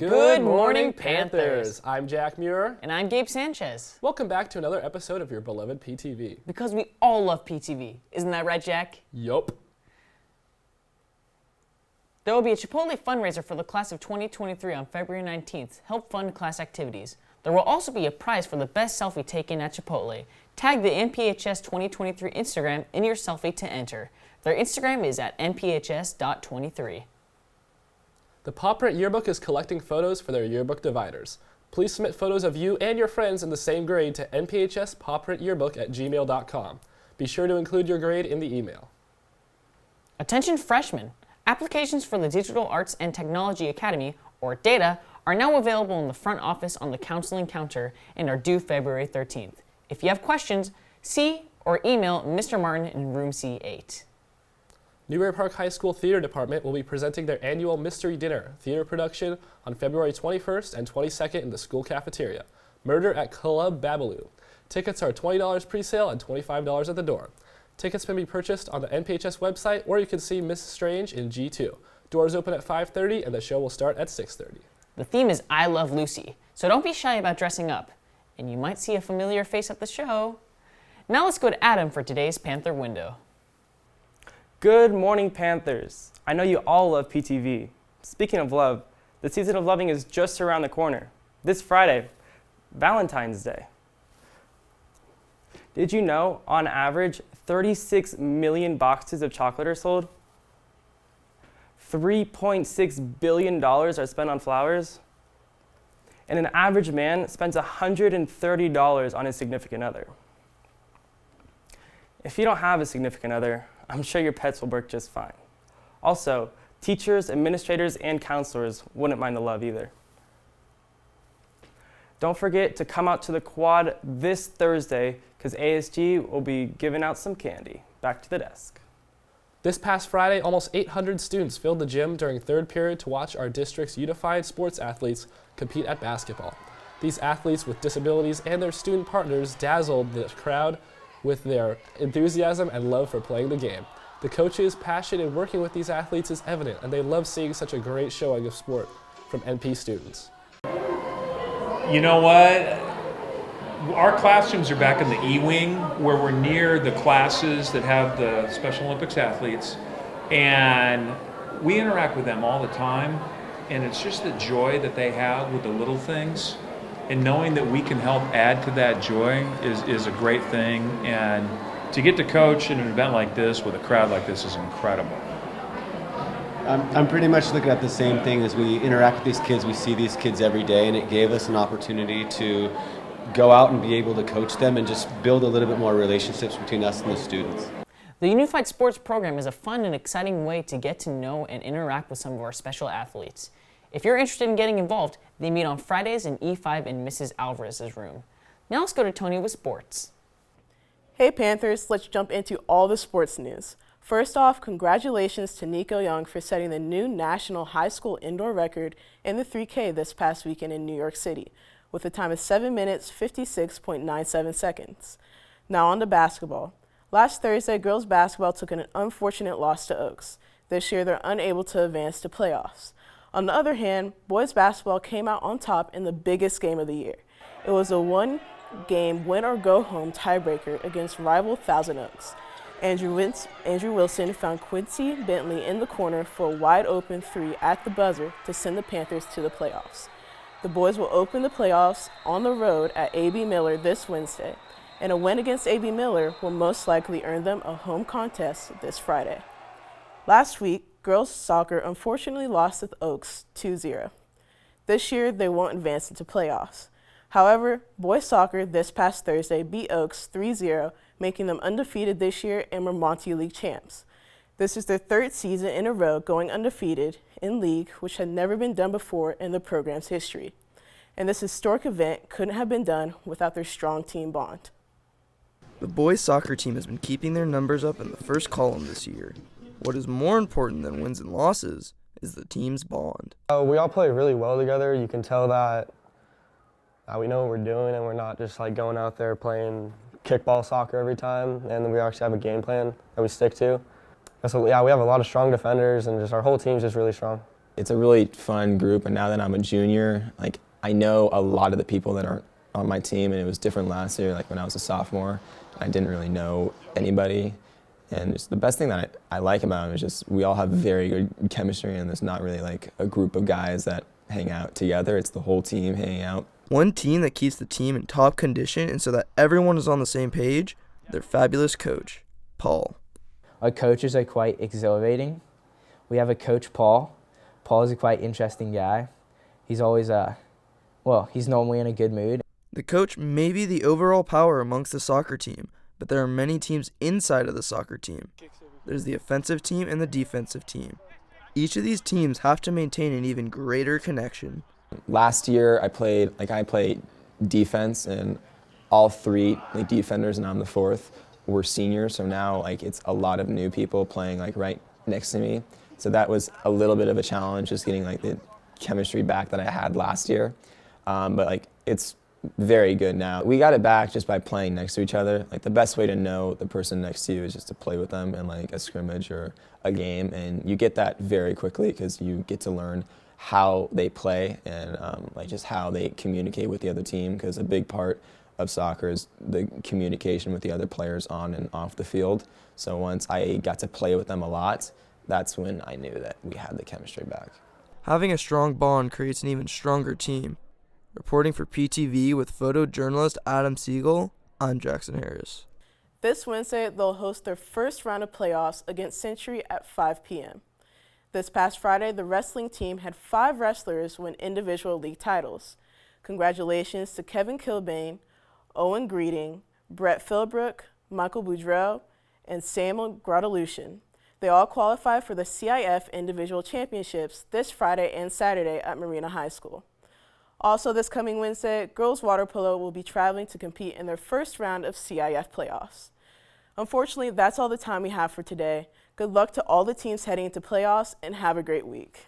Good morning, Panthers! I'm Jack Muir. And I'm Gabe Sanchez. Welcome back to another episode of your beloved PTV. Because we all love PTV. Isn't that right, Jack? Yup. There will be a Chipotle fundraiser for the class of 2023 on February 19th. Help fund class activities. There will also be a prize for the best selfie taken at Chipotle. Tag the NPHS 2023 Instagram in your selfie to enter. Their Instagram is at nphs.23. The Pauperate Yearbook is collecting photos for their yearbook dividers. Please submit photos of you and your friends in the same grade to nphspauperatyearbook@gmail.com. Be sure to include your grade in the email. Attention freshmen! Applications for the Digital Arts and Technology Academy, or DATA, are now available in the front office on the counseling counter and are due February 13th. If you have questions, see or email Mr. Martin in room C8. Newbury Park High School Theater Department will be presenting their annual Mystery Dinner theater production on February 21st and 22nd in the school cafeteria. Murder at Club Babaloo. Tickets are $20 pre-sale and $25 at the door. Tickets can be purchased on the NPHS website, or you can see Miss Strange in G2. Doors open at 5:30 and the show will start at 6:30. The theme is I Love Lucy, so don't be shy about dressing up. And you might see a familiar face at the show. Now let's go to Adam for today's Panther Window. Good morning, Panthers. I know you all love PTV. Speaking of love, the season of loving is just around the corner. This Friday, Valentine's Day. Did you know, on average, 36 million boxes of chocolate are sold? $3.6 billion are spent on flowers? And an average man spends $130 on his significant other. If you don't have a significant other, I'm sure your pets will work just fine. Also, teachers, administrators, and counselors wouldn't mind the love either. Don't forget to come out to the quad this Thursday because ASG will be giving out some candy. Back to the desk. This past Friday, almost 800 students filled the gym during third period to watch our district's unified sports athletes compete at basketball. These athletes with disabilities and their student partners dazzled the crowd with their enthusiasm and love for playing the game. The coaches' passion in working with these athletes is evident, and they love seeing such a great showing of sport from NP students. You know what? Our classrooms are back in the E-wing, where we're near the classes that have the Special Olympics athletes, and we interact with them all the time, and it's just the joy that they have with the little things. And knowing that we can help add to that joy is a great thing. And to get to coach in an event like this with a crowd like this is incredible. I'm pretty much looking at the same thing. As we interact with these kids, we see these kids every day, and it gave us an opportunity to go out and be able to coach them and just build a little bit more relationships between us and the students. The Unified Sports Program is a fun and exciting way to get to know and interact with some of our special athletes. If you're interested in getting involved, they meet on Fridays in E5 in Mrs. Alvarez's room. Now let's go to Tony with sports. Hey Panthers, let's jump into all the sports news. First off, congratulations to Nico Young for setting the new national high school indoor record in the 3K this past weekend in New York City, with a time of 7 minutes, 56.97 seconds. Now on to basketball. Last Thursday, girls basketball took an unfortunate loss to Oaks. This year, they're unable to advance to playoffs. On the other hand, boys basketball came out on top in the biggest game of the year. It was a one-game win-or-go-home tiebreaker against rival Thousand Oaks. Andrew Wilson found Quincy Bentley in the corner for a wide-open three at the buzzer to send the Panthers to the playoffs. The boys will open the playoffs on the road at A.B. Miller this Wednesday, and a win against A.B. Miller will most likely earn them a home contest this Friday. Last week, girls soccer unfortunately lost with Oaks 2-0. This year, they won't advance into playoffs. However, boys soccer this past Thursday beat Oaks 3-0, making them undefeated this year and were Monty League champs. This is their third season in a row going undefeated in league, which had never been done before in the program's history. And this historic event couldn't have been done without their strong team bond. The boys soccer team has been keeping their numbers up in the first column this year. What is more important than wins and losses is the team's bond. We all play really well together. You can tell that we know what we're doing and we're not just like going out there playing kickball soccer every time, and we actually have a game plan that we stick to. So, yeah, we have a lot of strong defenders, and just our whole team's just really strong. It's a really fun group, and now that I'm a junior, like I know a lot of the people that aren't on my team, and it was different last year, like when I was a sophomore. I didn't really know anybody, and just the best thing that I like about them is just we all have very good chemistry, and there's not really like a group of guys that hang out together. It's the whole team hanging out. One team that keeps the team in top condition and so that everyone is on the same page, their fabulous coach, Paul. Our coaches are quite exhilarating. We have a coach, Paul. Paul is a quite interesting guy. He's always, he's normally in a good mood. The coach may be the overall power amongst the soccer team, but there are many teams inside of the soccer team. There's the offensive team and the defensive team. Each of these teams have to maintain an even greater connection. Last year I played defense, and all three defenders, and I'm the fourth, were seniors, so now it's a lot of new people playing right next to me. So that was a little bit of a challenge, just getting the chemistry back that I had last year. But it's very good now. We got it back just by playing next to each other. The best way to know the person next to you is just to play with them in a scrimmage or a game, and you get that very quickly because you get to learn how they play and just how they communicate with the other team, because a big part of soccer is the communication with the other players on and off the field. So once I got to play with them a lot, that's when I knew that we had the chemistry back. Having a strong bond creates an even stronger team. Reporting for PTV with photojournalist Adam Siegel, I'm Jackson Harris. This Wednesday, they'll host their first round of playoffs against Century at 5 p.m. This past Friday, the wrestling team had 5 wrestlers win individual league titles. Congratulations to Kevin Kilbane, Owen Greeting, Brett Philbrook, Michael Boudreau, and Samuel Gradalucian. They all qualified for the CIF Individual Championships this Friday and Saturday at Marina High School. Also this coming Wednesday, girls water polo will be traveling to compete in their first round of CIF playoffs. Unfortunately, that's all the time we have for today. Good luck to all the teams heading into playoffs, and have a great week.